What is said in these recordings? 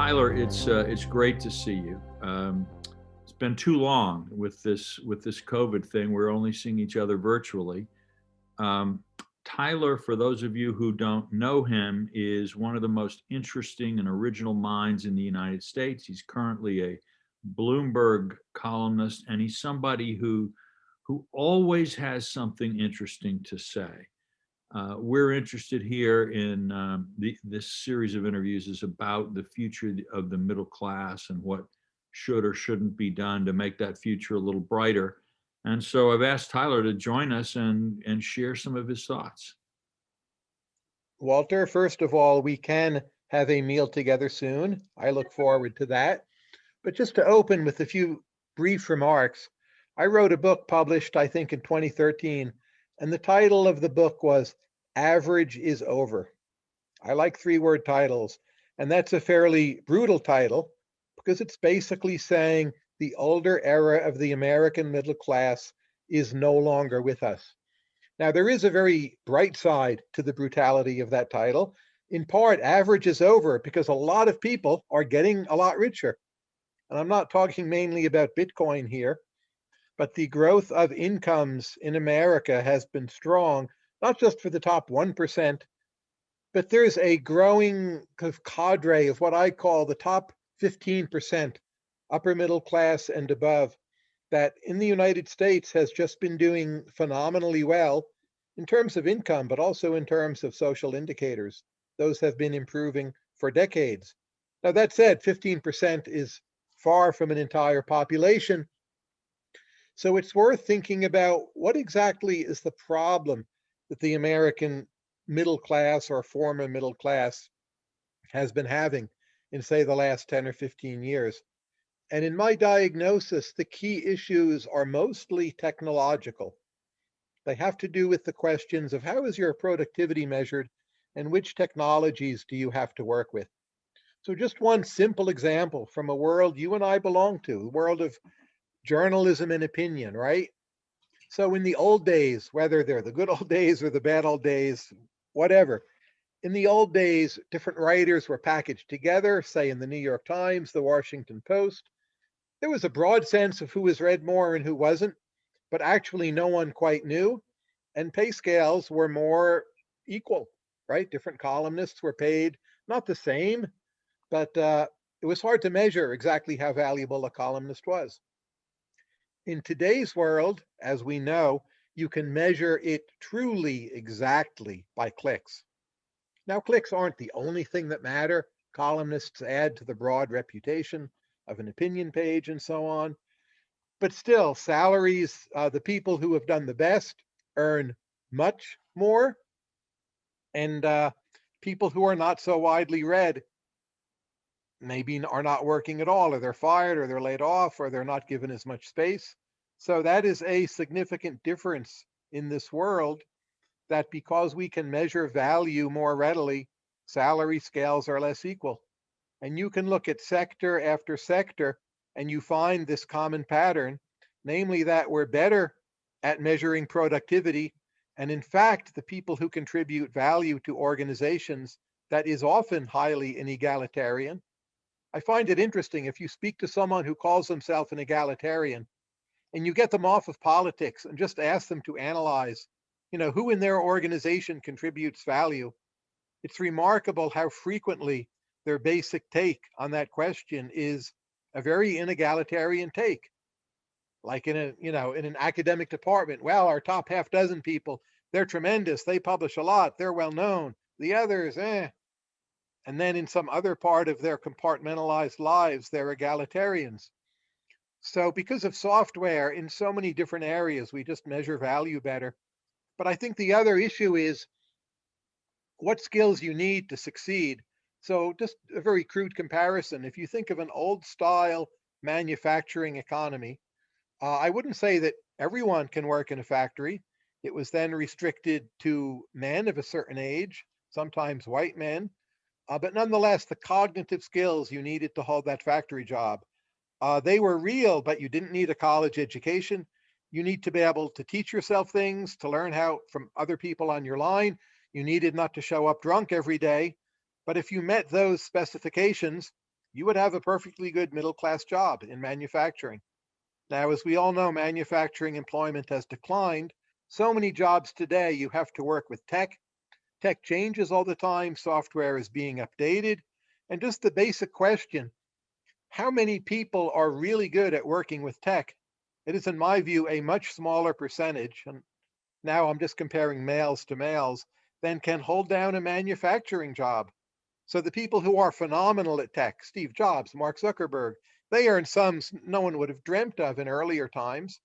Tyler, it's great to see you. It's been too long with this COVID thing. We're only seeing each other virtually. Um, Tyler, for those of you who don't know him, is one of the most interesting and original minds in the United States. He's currently a Bloomberg columnist, and he's somebody who always has something interesting to say. We're interested here in this series of interviews is about the future of the middle class and what should or shouldn't be done to make that future a little brighter. And so I've asked Tyler to join us and share some of his thoughts. Walter, first of all, we can have a meal together soon. I look forward to that. But just to open with a few brief remarks, I wrote a book published, I think, in 2013, and the title of the book was Average is Over. I like three-word titles, and that's a fairly brutal title because it's basically saying the older era of the American middle class is no longer with us. Now, there is a very bright side to the brutality of that title. In part, average is over because a lot of people are getting a lot richer. And I'm not talking mainly about Bitcoin here, but the growth of incomes in America has been strong, not just for the top 1%, but there's a growing kind of cadre of what I call the top 15%, upper middle class and above, that in the United States has just been doing phenomenally well in terms of income, but also in terms of social indicators. Those have been improving for decades. Now, that said, 15% is far from an entire population. So it's worth thinking about what exactly is the problem that the American middle class or former middle class has been having in, say, the last 10 or 15 years. And in my diagnosis, the key issues are mostly technological. They have to do with the questions of how is your productivity measured and which technologies do you have to work with? So just one simple example from a world you and I belong to, the world of journalism and opinion, right? So in the old days, whether they're the good old days or the bad old days, whatever, in the old days, different writers were packaged together, say in the New York Times, the Washington Post. There was a broad sense of who was read more and who wasn't, but actually no one quite knew. And pay scales were more equal, right? Different columnists were paid not the same, but it was hard to measure exactly how valuable a columnist was. In today's world, as we know, you can measure it truly exactly by clicks. Now, clicks aren't the only thing that matter. Columnists add to the broad reputation of an opinion page and so on. But still, salaries, the people who have done the best earn much more, and people who are not so widely read maybe are not working at all, or they're fired, or they're laid off, or they're not given as much space. So that is a significant difference in this world, that because we can measure value more readily, salary scales are less equal. And you can look at sector after sector, and you find this common pattern, namely that we're better at measuring productivity. And in fact, the people who contribute value to organizations, that is often highly inegalitarian. I find it interesting if you speak to someone who calls himself an egalitarian and you get them off of politics and just ask them to analyze, who in their organization contributes value. It's remarkable how frequently their basic take on that question is a very inegalitarian take. Like in an academic department, well, our top half dozen people, they're tremendous. They publish a lot. They're well known. The others, eh. And then in some other part of their compartmentalized lives, they're egalitarians. So because of software in so many different areas, we just measure value better. But I think the other issue is what skills you need to succeed. So just a very crude comparison. If you think of an old style manufacturing economy, I wouldn't say that everyone can work in a factory. It was then restricted to men of a certain age, sometimes white men. But nonetheless, the cognitive skills you needed to hold that factory job, they were real, but you didn't need a college education. You need to be able to teach yourself things, to learn how from other people on your line. You needed not to show up drunk every day. But if you met those specifications, you would have a perfectly good middle class job in manufacturing. Now, as we all know, manufacturing employment has declined. So many jobs today, you have to work with tech. Tech changes all the time, software is being updated. And just the basic question, how many people are really good at working with tech? It is, in my view, a much smaller percentage, and now I'm just comparing males to males, than can hold down a manufacturing job. So the people who are phenomenal at tech, Steve Jobs, Mark Zuckerberg, they earn sums no one would have dreamt of in earlier times.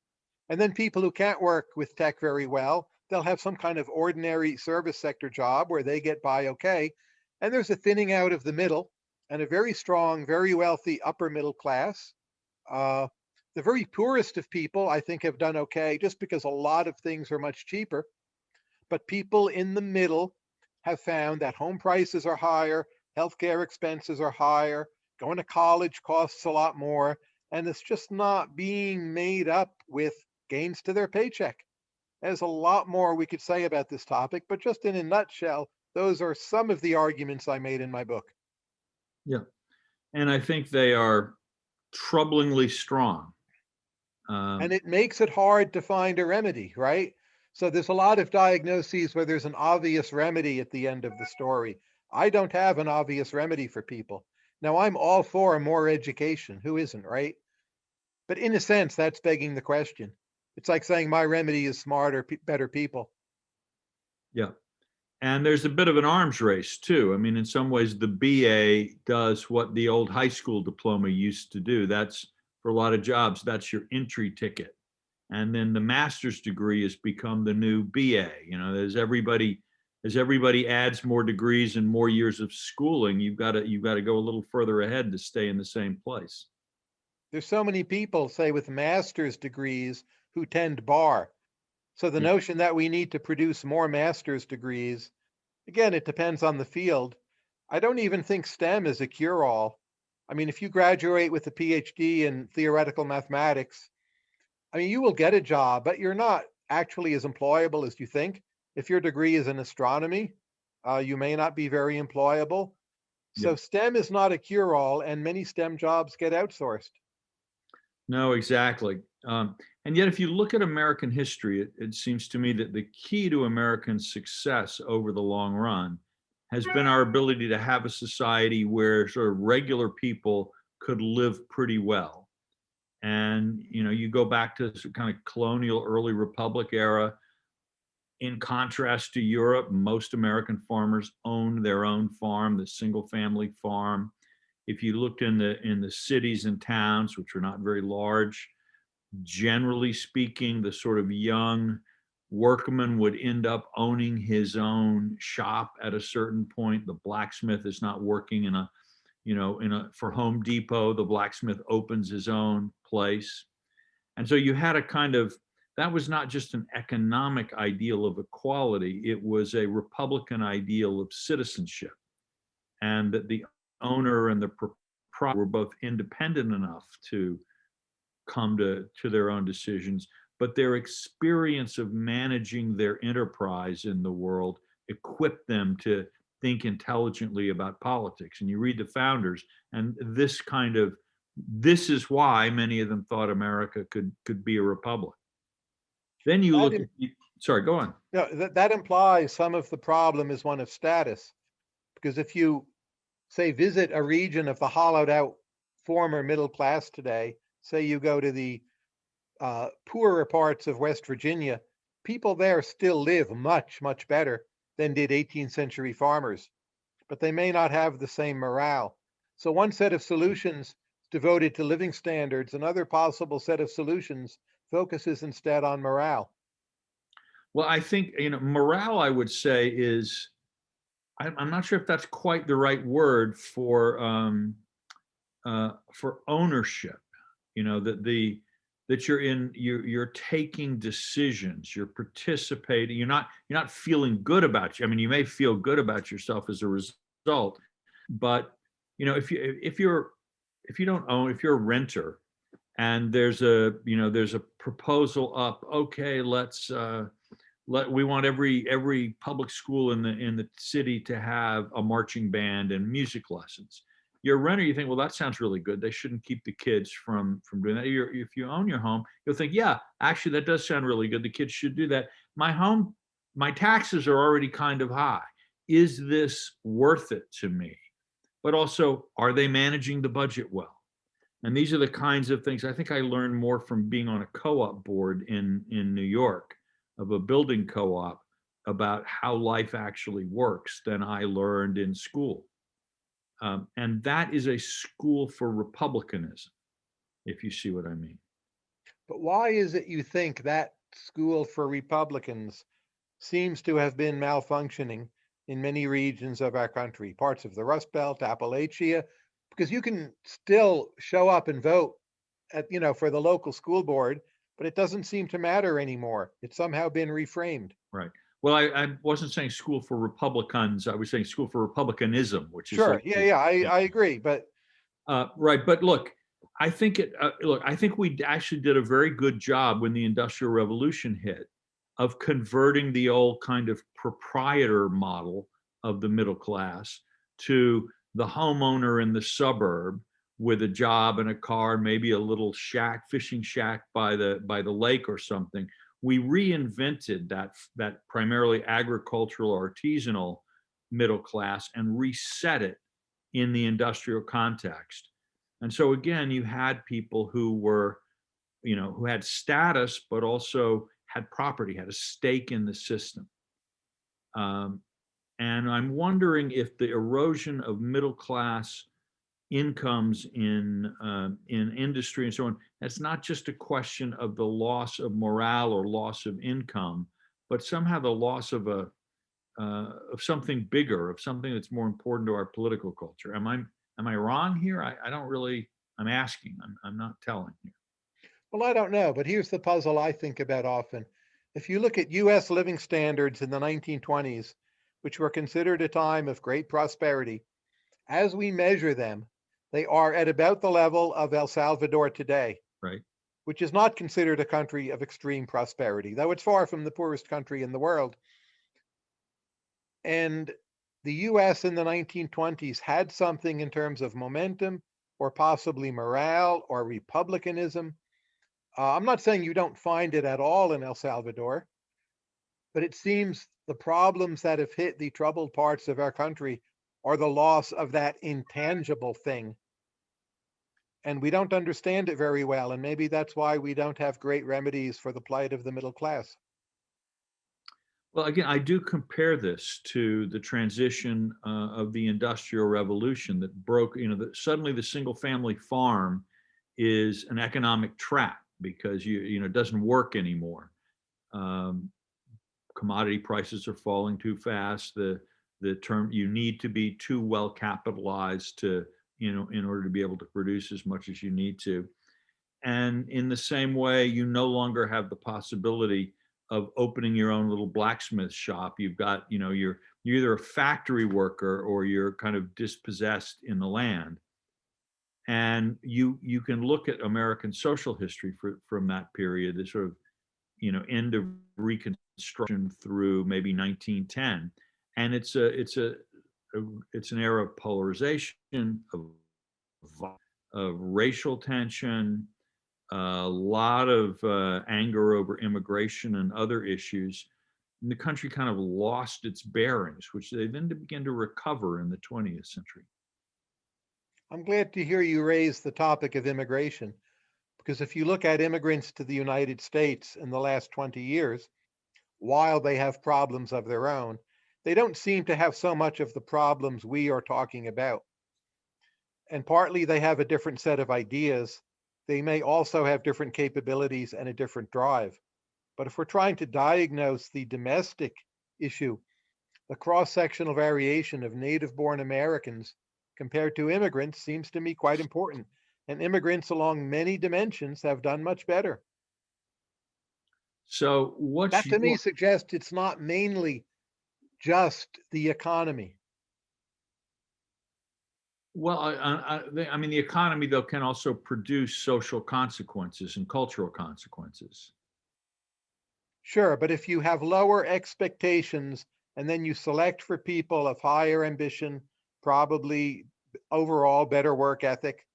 And then people who can't work with tech very well, they'll have some kind of ordinary service sector job where they get by okay. And there's a thinning out of the middle and a very strong, very wealthy upper middle class. Uh, the very poorest of people, I think, have done okay just because a lot of things are much cheaper. But people in the middle have found that home prices are higher, healthcare expenses are higher, going to college costs a lot more, and it's just not being made up with gains to their paycheck. There's a lot more we could say about this topic, but just in a nutshell, those are some of the arguments I made in my book. Yeah. And I think they are troublingly strong. And Um, it makes it hard to find a remedy, right? So there's a lot of diagnoses where there's an obvious remedy at the end of the story. I don't have an obvious remedy for people. Now, I'm all for more education. Who isn't, right? But in a sense, that's begging the question. It's like saying my remedy is smarter, better people. yeah. And there's a bit of an arms race too. I mean, in some ways, the BA does what the old high school diploma used to do. That's for a lot of jobs, that's your entry ticket. And then the master's degree has become the new BA. You know, as everybody adds more degrees and more years of schooling, you've got to go a little further ahead to stay in the same place. There's so many people, say, with master's degrees who tend bar. So the Yeah. notion that we need to produce more master's degrees, again, it depends on the field. I don't even think STEM is a cure all. I mean, if you graduate with a PhD in theoretical mathematics, I mean, you will get a job, but you're not actually as employable as you think. If your degree is in astronomy, you may not be very employable. Yeah. So STEM is not a cure all, and many STEM jobs get outsourced. No, exactly. And yet, if you look at American history, it seems to me that the key to American success over the long run has been our ability to have a society where sort of regular people could live pretty well. And you go back to some kind of colonial early republic era. In contrast to Europe, most American farmers owned their own farm, the single family farm. If you looked in the cities and towns, which were not very large, generally speaking, the sort of young workman would end up owning his own shop at a certain point. The blacksmith is not working for Home Depot. The blacksmith opens his own place. And so you had a kind of, that was not just an economic ideal of equality, it was a Republican ideal of citizenship. And that the owner and the proprietor were both independent enough to come to their own decisions, but their experience of managing their enterprise in the world equipped them to think intelligently about politics. And you read the founders, and this is why many of them thought America could be a republic. Then you That, look at, sorry, go on. no, that implies some of the problem is one of status. Because if you, say, visit a region of the hollowed out former middle class today, say you go to the poorer parts of West Virginia, people there still live much, much better than did 18th century farmers, but they may not have the same morale. So one set of solutions devoted to living standards, another possible set of solutions focuses instead on morale. Well, I think, morale, I would say, is, I'm not sure if that's quite the right word for ownership. That you're taking decisions, you're participating, you're not feeling good about you. I mean, you may feel good about yourself as a result, but if you don't own, if you're a renter and there's a proposal up, okay, we want every public school in the city to have a marching band and music lessons. you're a renter, you think, well, that sounds really good. They shouldn't keep the kids from doing that. If you own your home, you'll think, yeah, actually, that does sound really good. The kids should do that. My home, my taxes are already kind of high. Is this worth it to me? But also, are they managing the budget well? And these are the kinds of things I think I learned more from being on a co-op board in New York of a building co-op about how life actually works than I learned in school. And that is a school for republicanism, if you see what I mean. But why is it you think that school for Republicans seems to have been malfunctioning in many regions of our country, parts of the Rust Belt, Appalachia? Because you can still show up and vote at, for the local school board, but it doesn't seem to matter anymore. It's somehow been reframed. Right. Well, I wasn't saying school for Republicans. I was saying school for republicanism, which is Sure. Yeah, yeah, I agree. But right. But look, I think we actually did a very good job when the Industrial Revolution hit of converting the old kind of proprietor model of the middle class to the homeowner in the suburb with a job and a car, maybe a little shack, fishing shack by the lake or something. We reinvented that primarily agricultural, artisanal middle class and reset it in the industrial context. And so again, you had people who were, who had status, but also had property, had a stake in the system. Um, and I'm wondering if the erosion of middle class incomes in industry and so on, that's not just a question of the loss of morale or loss of income, but somehow the loss of something bigger, of something that's more important to our political culture. Am I wrong here? I don't really. I'm asking. I'm not telling you. well, I don't know. But here's the puzzle I think about often. If you look at US living standards in the 1920s, which were considered a time of great prosperity, as we measure them, they are at about the level of El Salvador today, Right. which is not considered a country of extreme prosperity, though it's far from the poorest country in the world. And the US in the 1920s had something in terms of momentum or possibly morale or republicanism. I'm not saying you don't find it at all in El Salvador, but it seems the problems that have hit the troubled parts of our country are the loss of that intangible thing. And we don't understand it very well. And maybe that's why we don't have great remedies for the plight of the middle class. Well, again, I do compare this to the transition of the Industrial Revolution that broke. Suddenly the single-family farm is an economic trap because it doesn't work anymore. Um, Commodity prices are falling too fast. The term you need to be too well capitalized to in order to be able to produce as much as you need to. And in the same way, you no longer have the possibility of opening your own little blacksmith shop. You've got, you're either a factory worker or you're kind of dispossessed in the land. And you can look at American social history from that period, the sort of, end of Reconstruction through maybe 1910, and it's an era of polarization, of racial tension, a lot of anger over immigration and other issues. And the country kind of lost its bearings, which they then began to recover in the 20th century. I'm glad to hear you raise the topic of immigration, because if you look at immigrants to the United States in the last 20 years, while they have problems of their own, they don't seem to have so much of the problems we are talking about. And partly they have a different set of ideas. They may also have different capabilities and a different drive. But if we're trying to diagnose the domestic issue, the cross-sectional variation of native-born Americans compared to immigrants seems to me quite important. And immigrants along many dimensions have done much better. So what's That to me your suggests it's not mainly just the economy. well, I mean, the economy though can also produce social consequences and cultural consequences. Sure, but if you have lower expectations and then you select for people of higher ambition, probably overall better work ethic.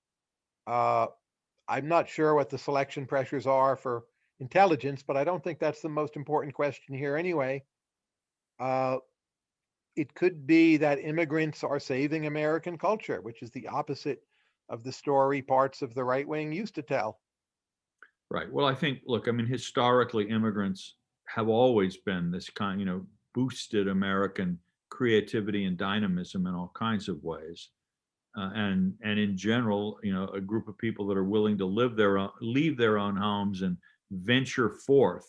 Uh, I'm not sure what the selection pressures are for intelligence, but I don't think that's the most important question here anyway. Uh, it could be that immigrants are saving American culture, which is the opposite of the story parts of the right wing used to tell. Right. Well, I think, look, I mean, historically, immigrants have always been this kind, boosted American creativity and dynamism in all kinds of ways. And in general, a group of people that are willing to leave their own homes and venture forth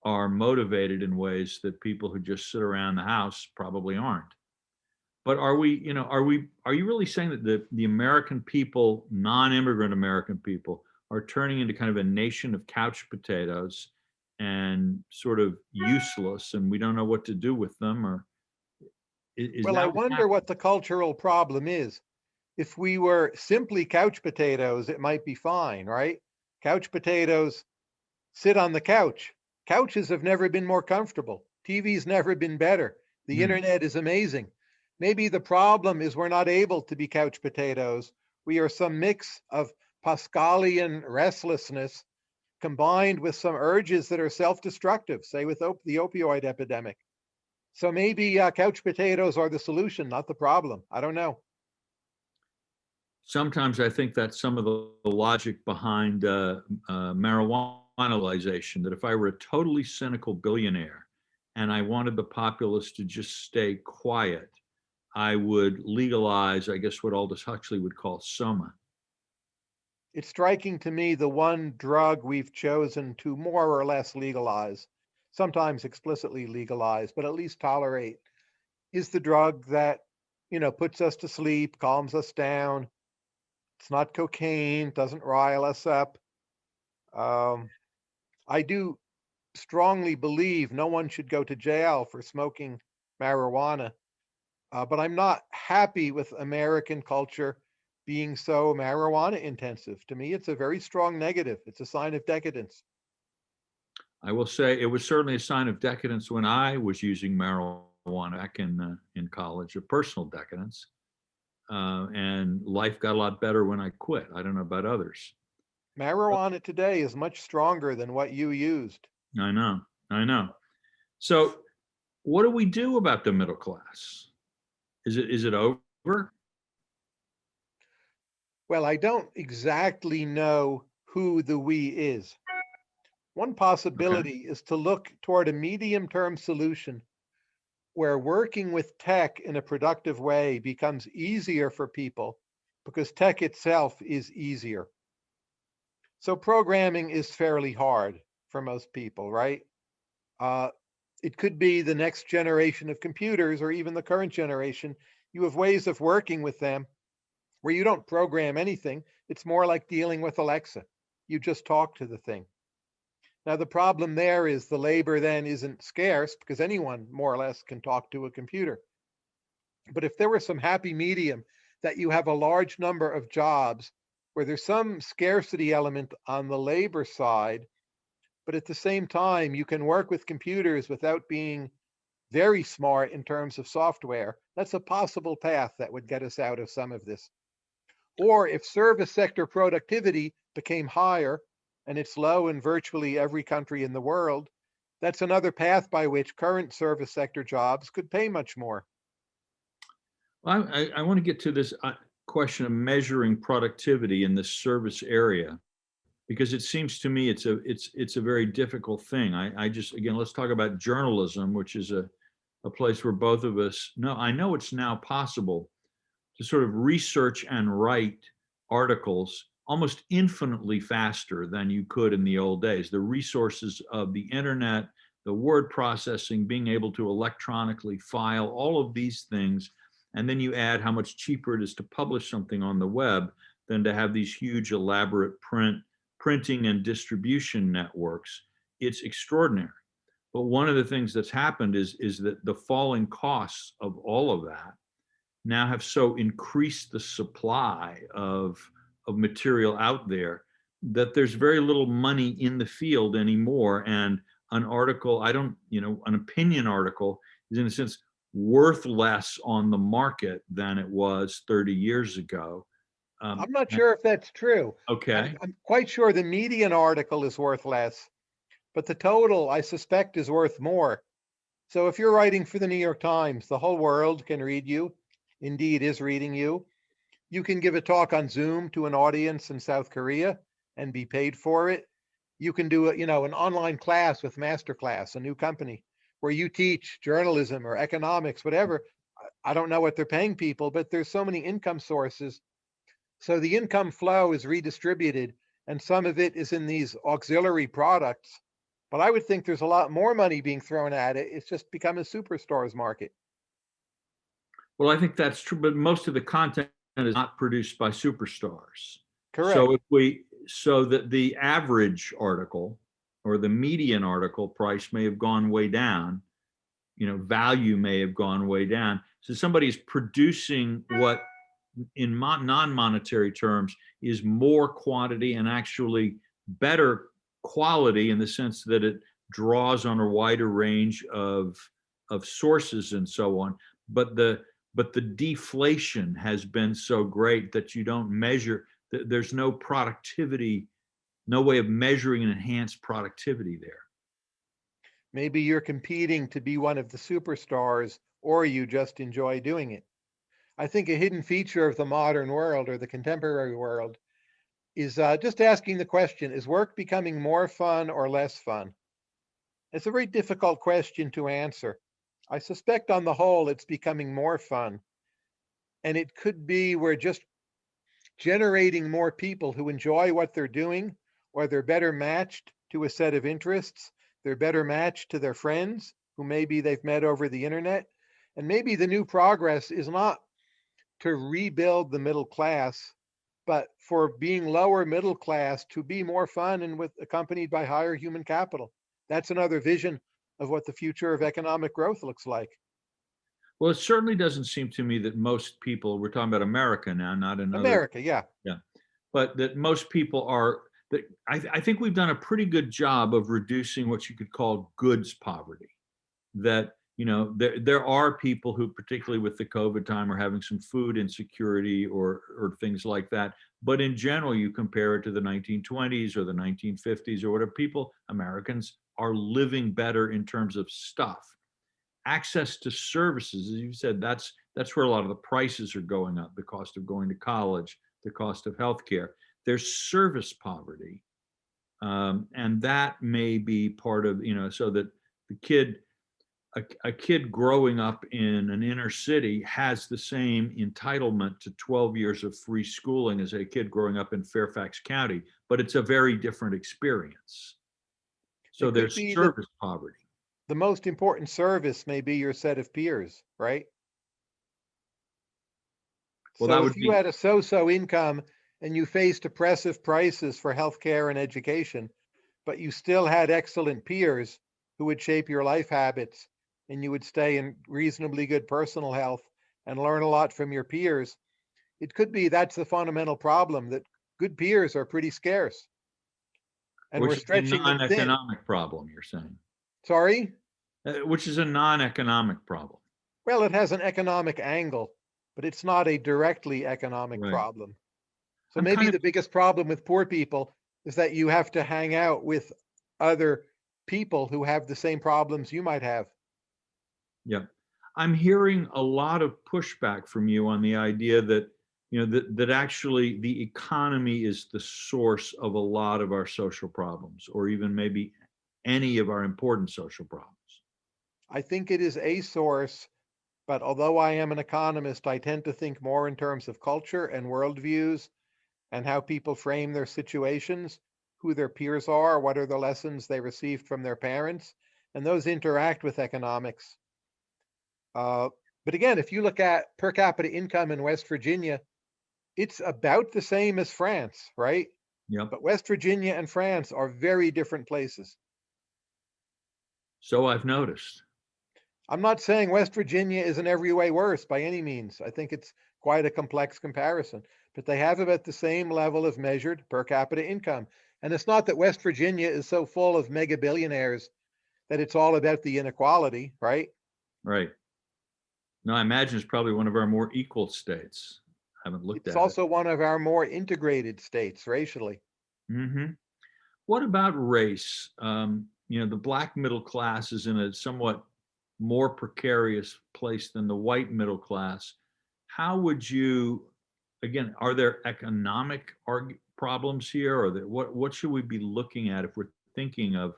are motivated in ways that people who just sit around the house probably aren't. But are you really saying that the American people, non-immigrant American people, are turning into kind of a nation of couch potatoes and sort of useless, and we don't know what to do with them? Or is Well, I that what's wonder happening? what the cultural problem is. If we were simply couch potatoes, it might be fine, right? Couch potatoes sit on the couch. Couches have never been more comfortable. TV's never been better. The Hmm. internet is amazing. Maybe the problem is we're not able to be couch potatoes. We are some mix of Pascalian restlessness combined with some urges that are self destructive, say with the opioid epidemic. So maybe couch potatoes are the solution, not the problem. I don't know. Sometimes I think that's some of the logic behind marijuana legalization, that if I were a totally cynical billionaire and I wanted the populace to just stay quiet, I would legalize, I guess, what Aldous Huxley would call soma. It's striking to me the one drug we've chosen to more or less legalize, sometimes explicitly legalize, but at least tolerate, is the drug that, puts us to sleep, calms us down. It's not cocaine, doesn't rile us up. Um, I do strongly believe no one should go to jail for smoking marijuana, but I'm not happy with American culture being so marijuana intensive. To me, it's a very strong negative. It's a sign of decadence. I will say it was certainly a sign of decadence when I was using marijuana back in college, of personal decadence. And life got a lot better when I quit. I don't know about others. Marijuana today is much stronger than what you used. I know, I know. So, what do we do about the middle class? Is it over? Well, I don't exactly know who the we is. One Okay. possibility is to look toward a medium term solution where working with tech in a productive way becomes easier for people because tech itself is easier. So programming is fairly hard for most people, right? Uh, it could be the next generation of computers or even the current generation. You have ways of working with them where you don't program anything. It's more like dealing with Alexa. You just talk to the thing. Now, the problem there is the labor then isn't scarce because anyone more or less can talk to a computer. But if there were some happy medium that you have a large number of jobs where there's some scarcity element on the labor side, but at the same time, you can work with computers without being very smart in terms of software, that's a possible path that would get us out of some of this. Or if service sector productivity became higher, and it's low in virtually every country in the world, that's another path by which current service sector jobs could pay much more. Well, I want to get to this question of measuring productivity in this service area, because it seems to me it's a very difficult thing. I just, again, let's talk about journalism, which is a place where both of us know. I know it's now possible to sort of research and write articles almost infinitely faster than you could in the old days. The resources of the internet, the word processing, being able to electronically file, all of these things. And then you add how much cheaper it is to publish something on the web than to have these huge, elaborate printing and distribution networks. It's extraordinary. But one of the things that's happened is that the falling costs of all of that now have so increased the supply of material out there that there's very little money in the field anymore. And an article, I don't, an opinion article is, in a sense, worth less on the market than it was 30 years ago. I'm not sure if that's true. Okay. I'm quite sure the median article is worth less, but the total, I suspect, is worth more. So if you're writing for the New York Times, the whole world can read you, indeed is reading you. You can give a talk on Zoom to an audience in South Korea and be paid for it. You can do an online class with Masterclass, a new company where you teach journalism or economics, whatever. I don't know what they're paying people, but there's so many income sources. So the income flow is redistributed, and some of it is in these auxiliary products. But I would think there's a lot more money being thrown at it. It's just become a superstars market. Well, I think that's true, but most of the content is not produced by superstars. Correct. So that the average article or the median article price may have gone way down, value may have gone way down. So somebody is producing what in non-monetary terms is more quantity and actually better quality in the sense that it draws on a wider range of sources and so on. But the deflation has been so great that you don't measure. There's no productivity, no way of measuring and enhanced productivity there. Maybe you're competing to be one of the superstars, or you just enjoy doing it. I think a hidden feature of the modern world or the contemporary world is just asking the question, is work becoming more fun or less fun? It's a very difficult question to answer. I suspect on the whole, it's becoming more fun. And it could be we're just generating more people who enjoy what they're doing, or they're better matched to a set of interests. They're better matched to their friends who maybe they've met over the internet. And maybe the new progress is not to rebuild the middle class, but for being lower middle class to be more fun and accompanied by higher human capital. That's another vision of what the future of economic growth looks like. Well, it certainly doesn't seem to me that most people, we're talking about America now, not another, America, yeah. yeah, but that most people are, that I think we've done a pretty good job of reducing what you could call goods poverty. That, there are people who, particularly with the COVID time, are having some food insecurity or things like that. But in general, you compare it to the 1920s or the 1950s or whatever, Americans are living better in terms of stuff. Access to services, as you said, that's where a lot of the prices are going up, the cost of going to college, the cost of healthcare. There's service poverty. And that may be part of, so that the kid, a kid growing up in an inner city has the same entitlement to 12 years of free schooling as a kid growing up in Fairfax County, but it's a very different experience. So It could there's be that service poverty. the most important service may be your set of peers, right? Well, that So would if you be, had a so-so income and you faced oppressive prices for healthcare and education, but you still had excellent peers who would shape your life habits and you would stay in reasonably good personal health and learn a lot from your peers, it could be that's the fundamental problem, that good peers are pretty scarce and we're which is a stretching them thin. non-economic problem, you're saying, Sorry? which is a non-economic problem. Well, it has an economic angle, but it's not a directly economic Right. problem. So I'm maybe kind of, the biggest problem with poor people is that you have to hang out with other people who have the same problems you might have. yeah. I'm hearing a lot of pushback from you on the idea that, that actually the economy is the source of a lot of our social problems, or even maybe any of our important social problems. I think it is a source, but although I am an economist, I tend to think more in terms of culture and worldviews and how people frame their situations, who their peers are, what are the lessons they received from their parents, and those interact with economics. Uh, but again, if you look at per capita income in West Virginia, it's about the same as France, right? Yep. But West Virginia and France are very different places. So I've noticed. I'm not saying West Virginia is in every way worse by any means. I think it's quite a complex comparison, but they have about the same level of measured per capita income. And it's not that West Virginia is so full of mega billionaires that it's all about the inequality, right? Right. No, I imagine it's probably one of our more equal states. I haven't looked It's at it. also one of our more integrated states racially. Hmm. What about race? The black middle class is in a somewhat more precarious place than the white middle class. How would you, again, are there economic problems here, or what should we be looking at if we're thinking of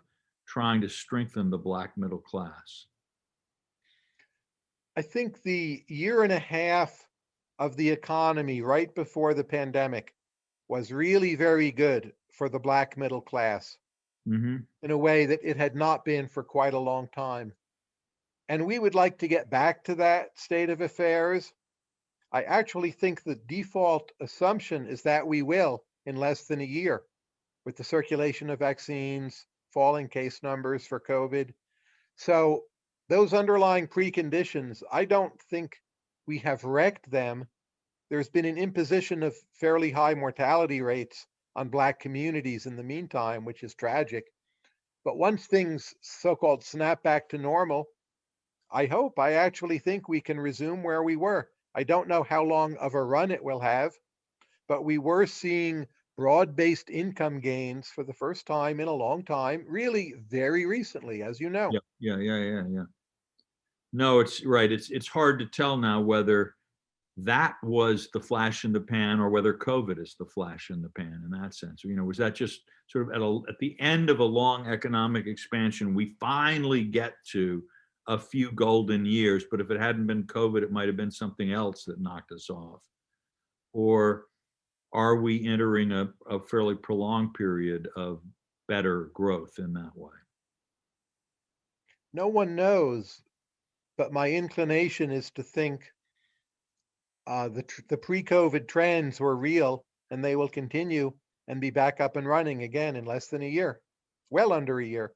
trying to strengthen the black middle class? I think the year and a half of the economy right before the pandemic was really very good for the black middle class Hmm. in a way that it had not been for quite a long time. And we would like to get back to that state of affairs. I actually think the default assumption is that we will in less than a year with the circulation of vaccines, falling case numbers for COVID. So, those underlying preconditions, I don't think we have wrecked them. There's been an imposition of fairly high mortality rates on Black communities in the meantime, which is tragic. But once things so called snap back to normal, I actually think we can resume where we were. I don't know how long of a run it will have, but we were seeing broad based income gains for the first time in a long time, really very recently, as you know. Yeah, yeah, yeah, yeah, yeah. No, it's right. It's hard to tell now whether that was the flash in the pan or whether COVID is the flash in the pan in that sense. Was that just sort of at the end of a long economic expansion, we finally get to a few golden years, but if it hadn't been COVID, it might have been something else that knocked us off. Or are we entering a fairly prolonged period of better growth in that way? No one knows, but my inclination is to think the pre-COVID trends were real and they will continue and be back up and running again in less than a year, well under a year.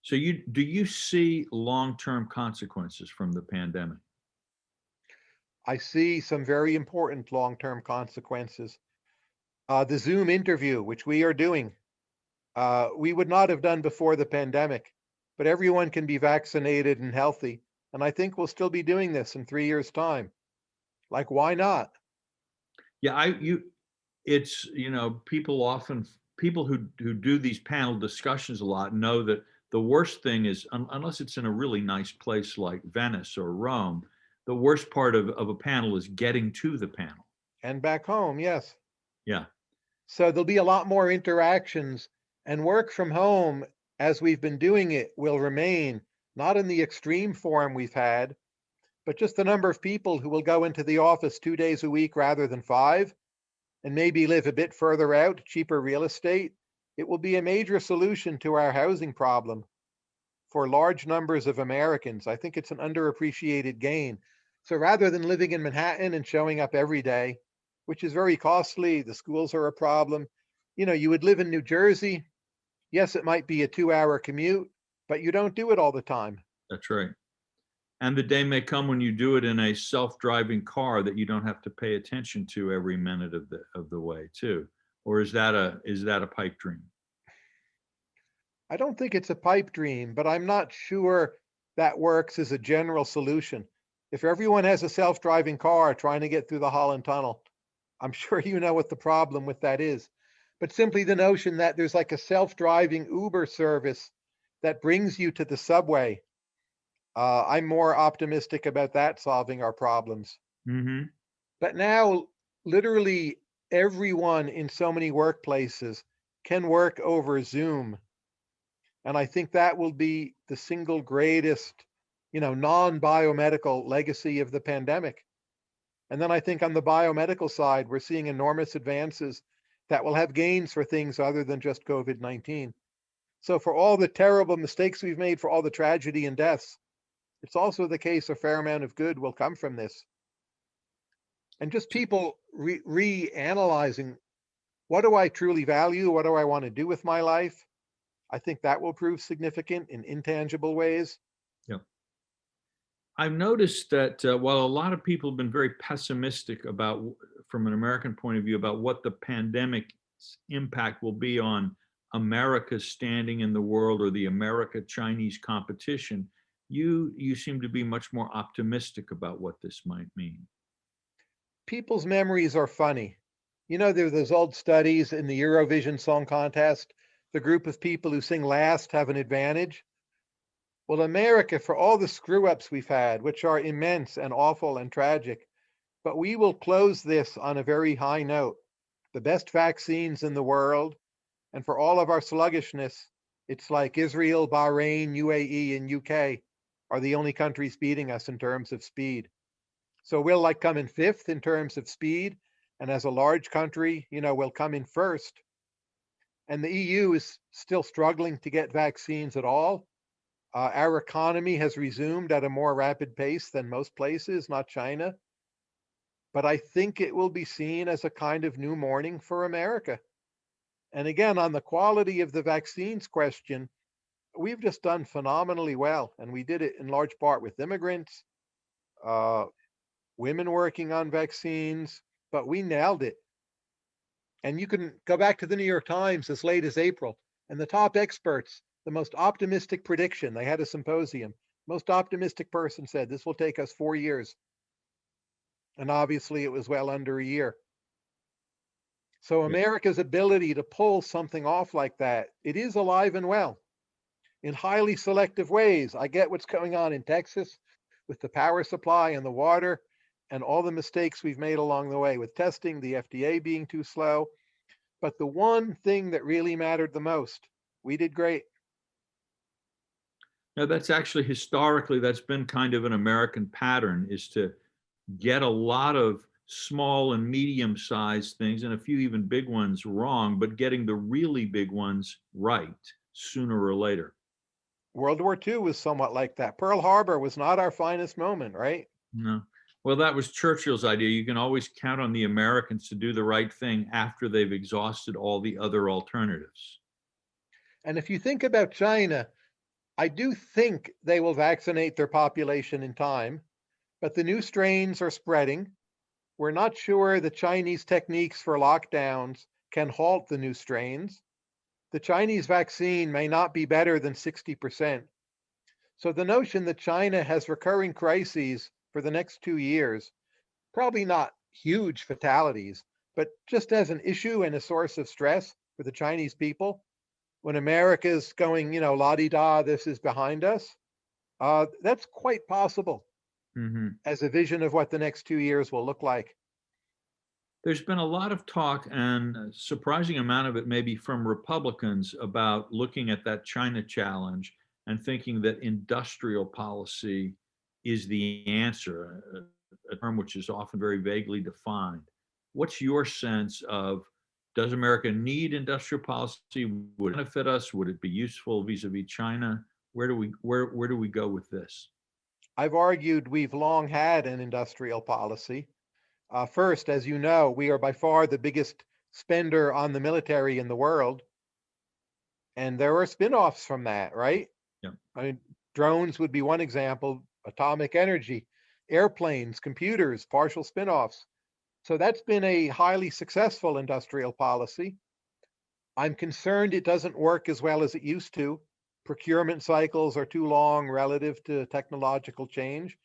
So do you see long-term consequences from the pandemic? I see some very important long-term consequences. The Zoom interview, which we are doing, we would not have done before the pandemic, but everyone can be vaccinated and healthy. And I think we'll still be doing this in 3 years' time. Like, why not? Yeah, people who do these panel discussions a lot know that the worst thing is unless it's in a really nice place like Venice or Rome, the worst part of a panel is getting to the panel. And back home, yes. Yeah, So there'll be a lot more interactions, and work from home, as we've been doing it, will remain, not in the extreme form we've had, but just the number of people who will go into the office 2 days a week rather than five, and maybe live a bit further out, cheaper real estate. It will be a major solution to our housing problem for large numbers of Americans. I think it's an underappreciated gain. So rather than living in Manhattan and showing up every day, which is very costly, the schools are a problem. You would live in New Jersey. Yes, it might be a 2 hour commute, but you don't do it all the time. that's right. And the day may come when you do it in a self-driving car that you don't have to pay attention to every minute of the way too. Or is that a pipe dream? I don't think it's a pipe dream, but I'm not sure that works as a general solution. If everyone has a self driving car trying to get through the Holland Tunnel, I'm sure you know what the problem with that is. But simply the notion that there's like a self driving Uber service that brings you to the subway, I'm more optimistic about that solving our problems. Hmm. But now, literally everyone in so many workplaces can work over Zoom. And I think that will be the single greatest, non biomedical legacy of the pandemic. And then I think on the biomedical side, we're seeing enormous advances that will have gains for things other than just COVID 19. So, for all the terrible mistakes we've made, for all the tragedy and deaths, it's also the case a fair amount of good will come from this. And just people reanalyzing, what do I truly value? What do I want to do with my life? I think that will prove significant in intangible ways. Yeah. I've noticed that while a lot of people have been very pessimistic about, from an American point of view, about what the pandemic's impact will be on America's standing in the world or the America-Chinese competition, You seem to be much more optimistic about what this might mean. People's memories are funny. You know, there are those old studies in the Eurovision Song Contest. The group of people who sing last have an advantage. Well, America, for all the screw ups we've had, which are immense and awful and tragic, but we will close this on a very high note. The best vaccines in the world, and for all of our sluggishness, it's like Israel, Bahrain, UAE, and UK are the only countries beating us in terms of speed. So we'll like come in fifth in terms of speed. And as a large country, we'll come in first. And the EU is still struggling to get vaccines at all. Our economy has resumed at a more rapid pace than most places, not China. But I think it will be seen as a kind of new morning for America. And again, on the quality of the vaccines question, we've just done phenomenally well. And we did it in large part with immigrants, uh, women working on vaccines, but we nailed it. And you can go back to the New York Times as late as April, and the top experts, the most optimistic prediction, they had a symposium. Most optimistic person said this will take us 4 years. And obviously, it was well under a year. So, Yeah. America's ability to pull something off like that, it is alive and well in highly selective ways. I get what's going on in Texas with the power supply and the water and all the mistakes we've made along the way with testing, the FDA being too slow. But the one thing that really mattered the most, we did great. Now, that's actually historically, that's been kind of an American pattern, is to get a lot of small and medium sized things and a few even big ones wrong, but getting the really big ones right sooner or later. World War II was somewhat like that. Pearl Harbor was not our finest moment, right? No. Well, that was Churchill's idea. You can always count on the Americans to do the right thing after they've exhausted all the other alternatives. And if you think about China, I do think they will vaccinate their population in time, but the new strains are spreading. We're not sure the Chinese techniques for lockdowns can halt the new strains. The Chinese vaccine may not be better than 60%. So the notion that China has recurring crises for the next 2 years, probably not huge fatalities, but just as an issue and a source of stress for the Chinese people, when America's going, la di da, this is behind us, that's quite possible Mhm. as a vision of what the next 2 years will look like. There's been a lot of talk, and a surprising amount of it maybe from Republicans, about looking at that China challenge and thinking that industrial policy is the answer, a term which is often very vaguely defined. What's your sense of, does America need industrial policy? Would it benefit us? Would it be useful vis-a-vis China? Where do we go with this? I've argued we've long had an industrial policy. First, as you know, we are by far the biggest spender on the military in the world. And there are spin-offs from that, right? Yeah. I mean, drones would be one example, atomic energy, airplanes, computers, partial spin-offs. So that's been a highly successful industrial policy. I'm concerned it doesn't work as well as it used to. Procurement cycles are too long relative to technological change,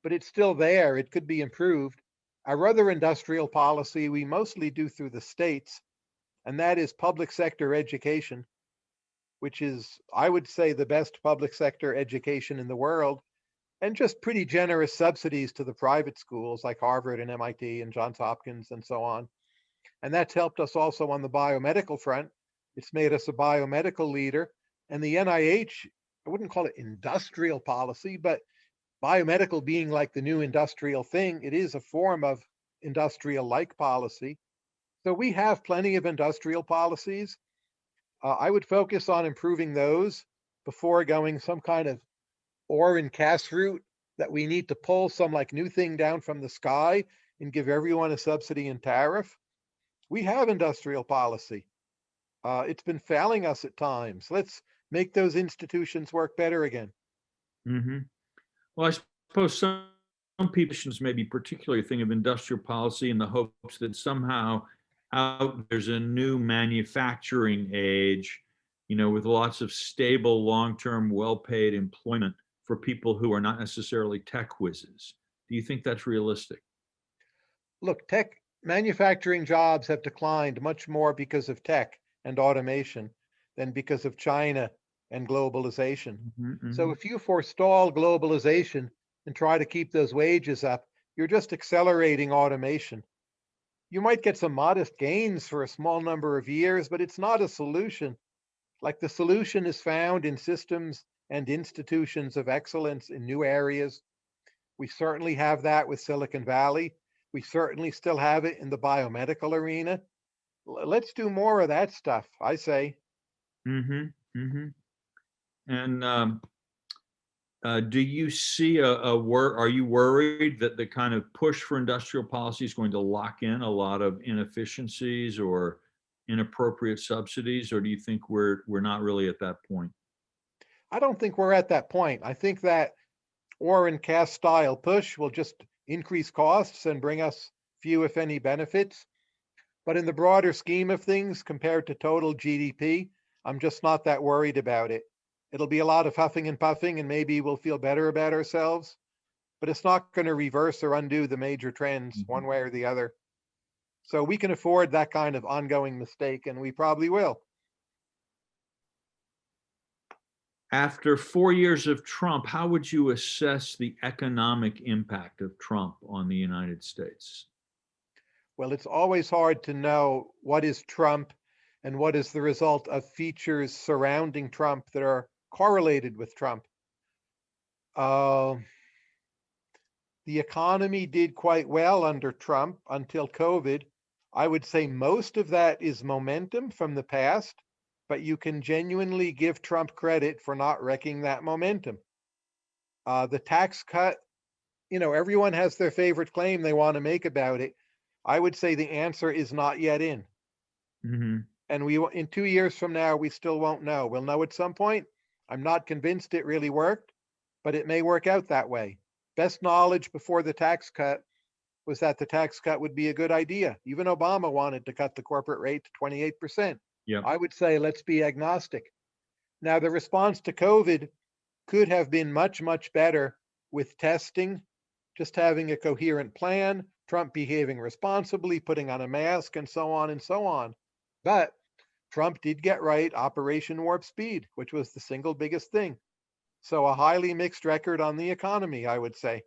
but it's still there. It could be improved. Our other industrial policy we mostly do through the states, and that is public sector education, which is, I would say, the best public sector education in the world, and just pretty generous subsidies to the private schools like Harvard and MIT and Johns Hopkins and so on. And that's helped us also on the biomedical front. It's made us a biomedical leader. And the NIH, I wouldn't call it industrial policy, but biomedical being like the new industrial thing, it is a form of industrial like policy. So we have plenty of industrial policies. I would focus on improving those before going some kind of ore and cash route that we need to pull some like new thing down from the sky and give everyone a subsidy and tariff. We have industrial policy. It's been failing us at times. Let's make those institutions work better again. Hmm. Well, I suppose some people maybe particularly think of industrial policy in the hopes that somehow out there's a new manufacturing age, with lots of stable, long-term, well-paid employment. for people who are not necessarily tech whizzes. Do you think that's realistic? Look, tech manufacturing jobs have declined much more because of tech and automation than because of China and globalization. Mhm, So mhm. if you forestall globalization and try to keep those wages up, you're just accelerating automation. You might get some modest gains for a small number of years, but it's not a solution. Like the solution is found in systems and institutions of excellence in new areas. We certainly have that with Silicon Valley. We certainly still have it in the biomedical arena. Let's do more of that stuff, I say. Mhm, mhm. And do you see are you worried that the kind of push for industrial policy is going to lock in a lot of inefficiencies or inappropriate subsidies, or do you think we're not really at that point? I don't think we're at that point. I think that Warren Cass style push will just increase costs and bring us few, if any, benefits. But in the broader scheme of things, compared to total GDP, I'm just not that worried about it. It'll be a lot of huffing and puffing, and maybe we'll feel better about ourselves, but it's not going to reverse or undo the major trends Mhm. one way or the other. So we can afford that kind of ongoing mistake, and we probably will. After 4 years of Trump, how would you assess the economic impact of Trump on the United States? Well, it's always hard to know what is Trump and what is the result of features surrounding Trump that are correlated with Trump. Uh, the economy did quite well under Trump until COVID. I would say most of that is momentum from the past, but you can genuinely give Trump credit for not wrecking that momentum. The tax cut, everyone has their favorite claim they want to make about it. I would say the answer is not yet in. Mhm. And in 2 years from now, we still won't know. We'll know at some point. I'm not convinced it really worked, but it may work out that way. Best knowledge before the tax cut was that the tax cut would be a good idea. Even Obama wanted to cut the corporate rate to 28%. Yep. I would say let's be agnostic. Now, the response to COVID could have been much, much better with testing, just having a coherent plan, Trump behaving responsibly, putting on a mask, and so on and so on. But Trump did get right Operation Warp Speed, which was the single biggest thing. So a highly mixed record on the economy, I would say.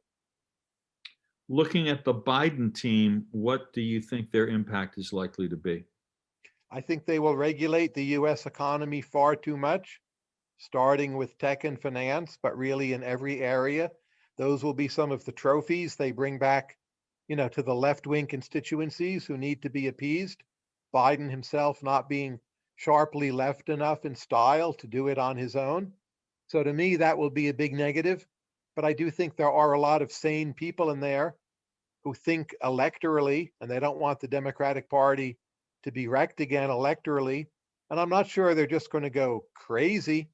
Looking at the Biden team, what do you think their impact is likely to be? I think they will regulate the US economy far too much, starting with tech and finance, but really in every area. Those will be some of the trophies they bring back, to the left wing constituencies who need to be appeased. Biden himself not being sharply left enough in style to do it on his own. So to me, that will be a big negative. But I do think there are a lot of sane people in there who think electorally, and they don't want the Democratic Party to be wrecked again electorally. And I'm not sure they're just going to go crazy.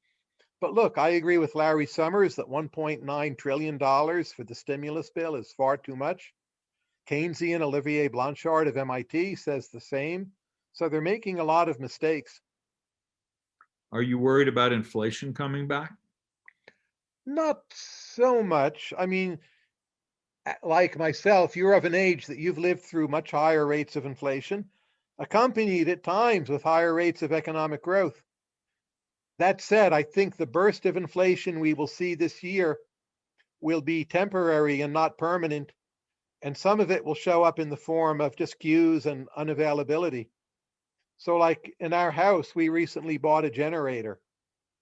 But look, I agree with Larry Summers that $1.9 trillion for the stimulus bill is far too much. Keynesian Olivier Blanchard of MIT says the same. So they're making a lot of mistakes. Are you worried about inflation coming back? Not so much. I mean, like myself, you're of an age that you've lived through much higher rates of inflation, accompanied at times with higher rates of economic growth. That said, I think the burst of inflation we will see this year will be temporary and not permanent, and some of it will show up in the form of just queues and unavailability. So, like in our house, we recently bought a generator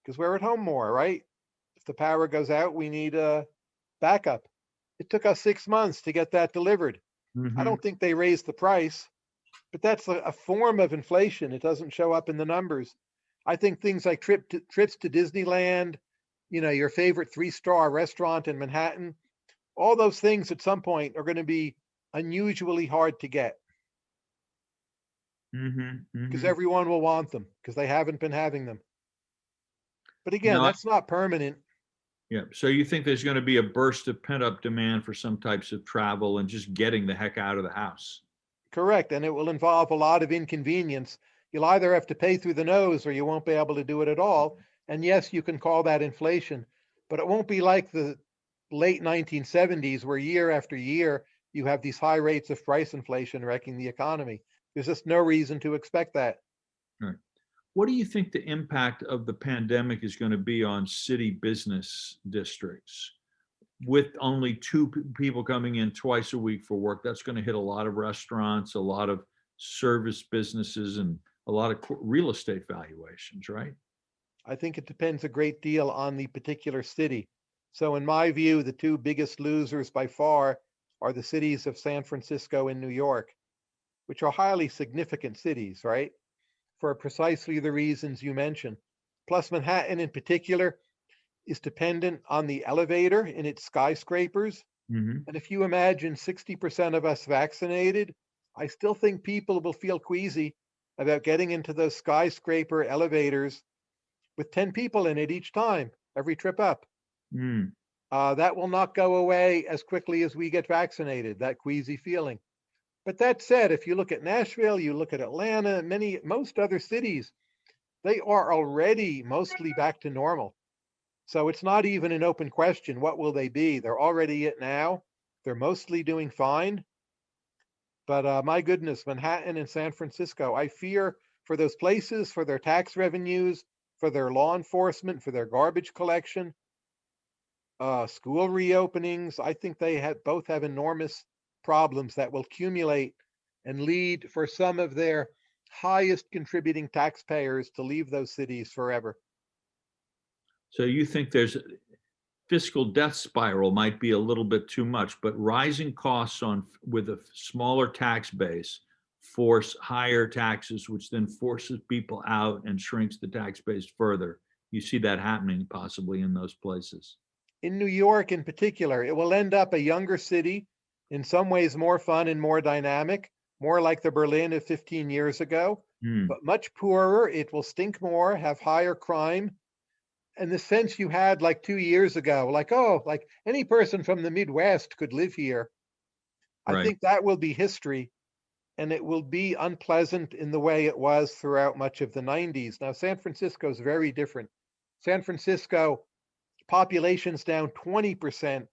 because we're at home more, right? If the power goes out, we need a backup. It took us 6 months to get that delivered. I Hmm. don't think they raised the price, but that's a form of inflation. It doesn't show up in the numbers. I think things like trips to Disneyland, your favorite three-star restaurant in Manhattan, all those things at some point are going to be unusually hard to get Hmm. because Hmm. everyone will want them because they haven't been having them. But again, Now, that's not permanent. yeah. So you think there's going to be a burst of pent-up demand for some types of travel and just getting the heck out of the house? Correct. And it will involve a lot of inconvenience. You'll either have to pay through the nose or you won't be able to do it at all. And yes, you can call that inflation. but it won't be like the late 1970s where year after year you have these high rates of price inflation wrecking the economy. There's just no reason to expect that. Right. What do you think the impact of the pandemic is going to be on city business districts? With only two people coming in twice a week for work, that's going to hit a lot of restaurants, a lot of service businesses, and a lot of real estate valuations, right? I think it depends a great deal on the particular city. So, in my view, the two biggest losers by far are the cities of San Francisco and New York, which are highly significant cities, right? For precisely the reasons you mentioned. Plus, Manhattan in particular is dependent on the elevator in its skyscrapers. Hmm. And if you imagine 60% of us vaccinated, I still think people will feel queasy about getting into those skyscraper elevators with 10 people in it each time, every trip up. Mm. That will not go away as quickly as we get vaccinated, that queasy feeling. But that said, if you look at Nashville, you look at Atlanta, most other cities, they are already mostly back to normal. So it's not even an open question. What will they be? They're already it now. They're mostly doing fine. But my goodness, Manhattan and San Francisco, I fear for those places, for their tax revenues, for their law enforcement, for their garbage collection, school reopenings. I think they both have enormous problems that will accumulate and lead for some of their highest contributing taxpayers to leave those cities forever. So you think there's fiscal death spiral might be a little bit too much, but rising costs on with a smaller tax base force higher taxes, which then forces people out and shrinks the tax base further. You see that happening possibly in those places. In New York, in particular, it will end up a younger city, in some ways more fun and more dynamic, more like the Berlin of 15 years ago, Hmm. but much poorer. It will stink more, have higher crime. And the sense you had like 2 years ago, like, oh, like any person from the Midwest could live here. I Right. think that will be history, and it will be unpleasant in the way it was throughout much of the 90s. Now, San Francisco is very different. San Francisco, population's down 20%,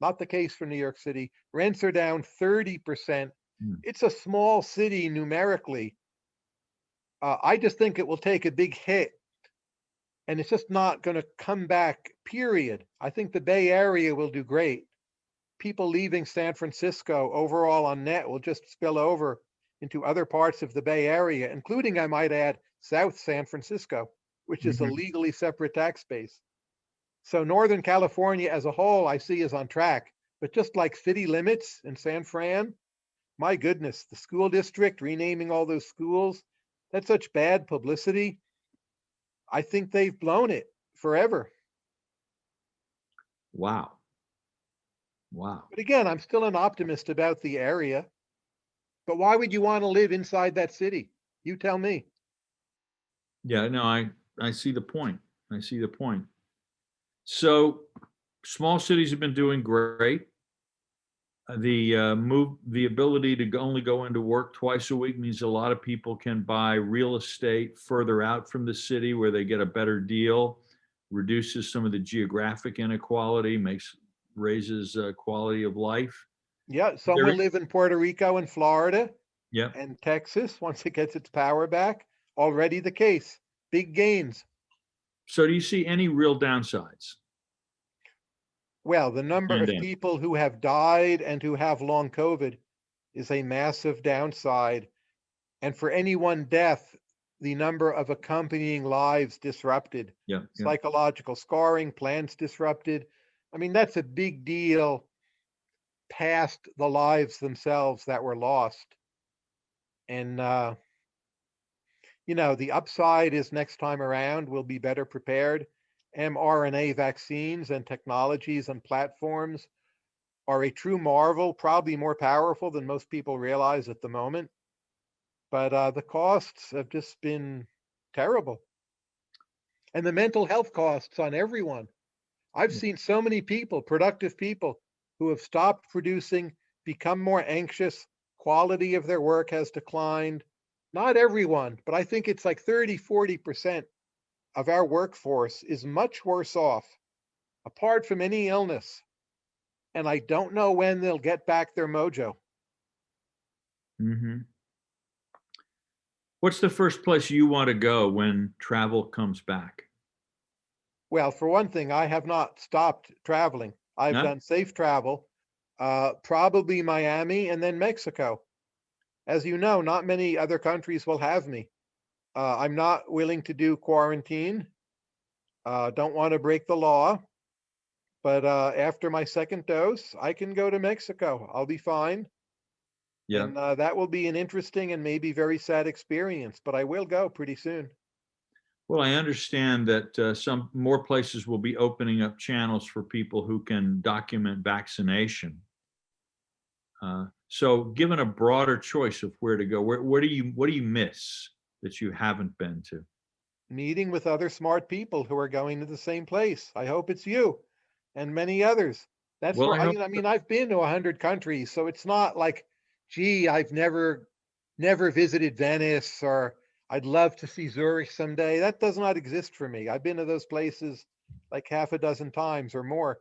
not the case for New York City. Rents are down 30%. Hmm. It's a small city numerically. I just think it will take a big hit, and it's just not going to come back, period. I think the Bay Area will do great. People leaving San Francisco overall on net will just spill over into other parts of the Bay Area, including, I might add, South San Francisco, which is a Mhm. legally separate tax base. So Northern California as a whole, I see is on track. But just like city limits in San Fran, my goodness, the school district renaming all those schools, that's such bad publicity. I think they've blown it forever. Wow. Wow. But again, I'm still an optimist about the area. But why would you want to live inside that city? You tell me. Yeah, no, I see the point. I see the point. So small cities have been doing great. The ability to only go into work twice a week means a lot of people can buy real estate further out from the city where they get a better deal, reduces some of the geographic inequality, makes raises quality of life. Yeah, some There, will live in Puerto Rico and Florida yeah. and Texas once it gets its power back. Already the case. Big gains. So do you see any real downsides? Well, the number of Pandemic. people who have died and who have long COVID is a massive downside. And for any one death, the number of accompanying lives disrupted, Yeah, yeah. psychological scarring, plans disrupted. I mean, that's a big deal past the lives themselves that were lost. And, the upside is next time around, we'll be better prepared. mRNA vaccines and technologies and platforms are a true marvel, probably more powerful than most people realize at the moment. But the costs have just been terrible. And the mental health costs on everyone. I've Yeah. seen so many people, productive people, who have stopped producing, become more anxious, quality of their work has declined. Not everyone, but I think it's like 30, 40% of our workforce is much worse off, apart from any illness. And I don't know when they'll get back their mojo. Hmm. What's the first place you want to go when travel comes back? Well, for one thing, I have not stopped traveling. I've No? done safe travel, probably Miami and then Mexico. As you know, not many other countries will have me. I'm not willing to do quarantine. Don't want to break the law. But after my second dose, I can go to Mexico. I'll be fine. Yeah. And that will be an interesting and maybe very sad experience, but I will go pretty soon. Well, I understand that some more places will be opening up channels for people who can document vaccination. So, given a broader choice of where to go, what do you miss that you haven't been to? Meeting with other smart people who are going to the same place. I hope it's you and many others. That's Well, where I hope I so. mean, I've been to 100 countries, so it's not like, gee, I've never visited Venice, or I'd love to see Zurich someday. That does not exist for me. I've been to those places like half a dozen times or more.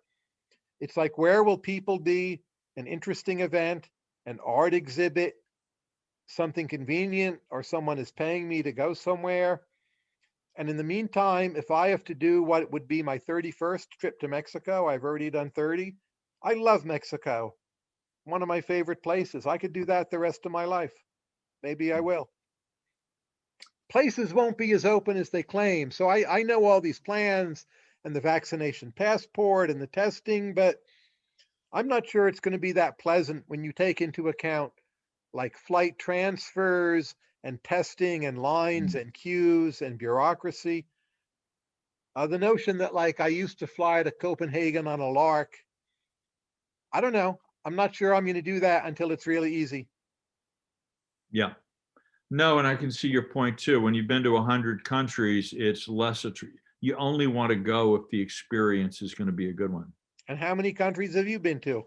It's like, where will people be? An interesting event, an art exhibit, something convenient, or someone is paying me to go somewhere. And in the meantime, if I have to do what would be my 31st trip to Mexico, I've already done 30. I love Mexico. One of my favorite places. I could do that the rest of my life. Maybe I will. Places won't be as open as they claim. So I know all these plans and the vaccination passport and the testing, but I'm not sure it's going to be that pleasant when you take into account like flight transfers and testing and lines Mm. and queues and bureaucracy. The notion that like I used to fly to Copenhagen on a lark, I don't know. I'm not sure I'm going to do that until it's really easy. Yeah. No, and I can see your point too. When you've been to 100 countries, it's less you only want to go if the experience is going to be a good one. And how many countries have you been to?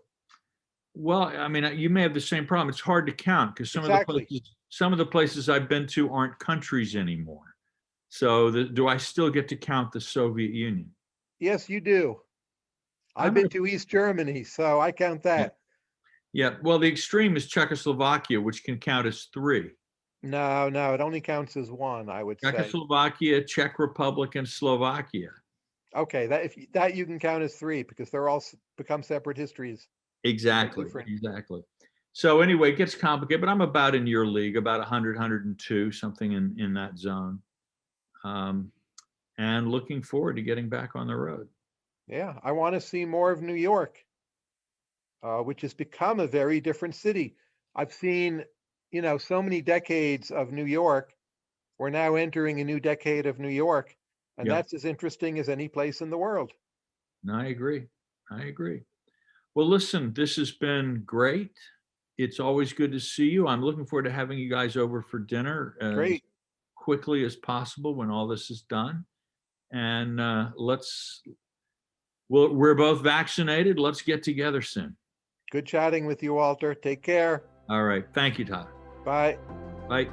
Well, I mean, you may have the same problem. It's hard to count because Exactly. some of the places I've been to aren't countries anymore. So, do I still get to count the Soviet Union? Yes, you do. I've I'm gonna, been to East Germany, so I count yeah, that. yeah. Well, the extreme is Czechoslovakia, which can count as three. No, no, it only counts as one, I would say. Czechoslovakia, Czech Republic, and Slovakia. Okay, that if that you can count as three because they're all become separate histories and they're Exactly, different. exactly. So anyway, it gets complicated, but I'm about in your league, about 100, 102, something in that zone. Um, and looking forward to getting back on the road. Yeah, I want to see more of New York, which has become a very different city. I've seen, so many decades of New York. We're now entering a new decade of New York, and Yep. that's as interesting as any place in the world. I agree. I agree. Well, listen, this has been great. It's always good to see you. I'm looking forward to having you guys over for dinner as Great. quickly as possible when all this is done. And we're both vaccinated. Let's get together soon. Good chatting with you, Walter. Take care. All right. Thank you, Tyler. Bye. Bye.